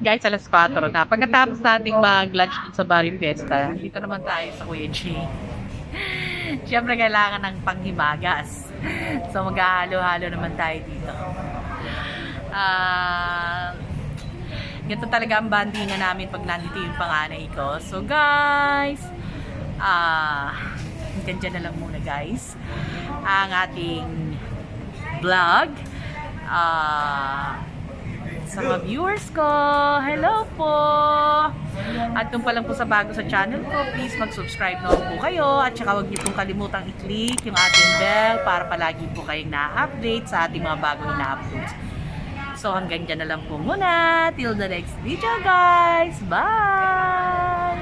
Guys, alas 4 na. Pagkatapos nating mag-lunch dun sa Barrio Fiesta, dito naman tayo sa Kuya G. Siyempre, kailangan ng panghimagas. So, maghahalo-halo naman tayo dito. Ah... ganito talaga ang bandingan namin pag nandito yung panganay ko. So guys, dyan na lang muna guys ang ating vlog. Sa mga viewers ko, hello po! At kung pa lang po sa bago sa channel ko, please mag-subscribe na po kayo. At saka huwag niyo pong kalimutang i-click yung ating bell para palagi po kayong na-update sa ating mga bagong na-upload. So hanggang dyan na lang po muna. Till the next video guys. Bye!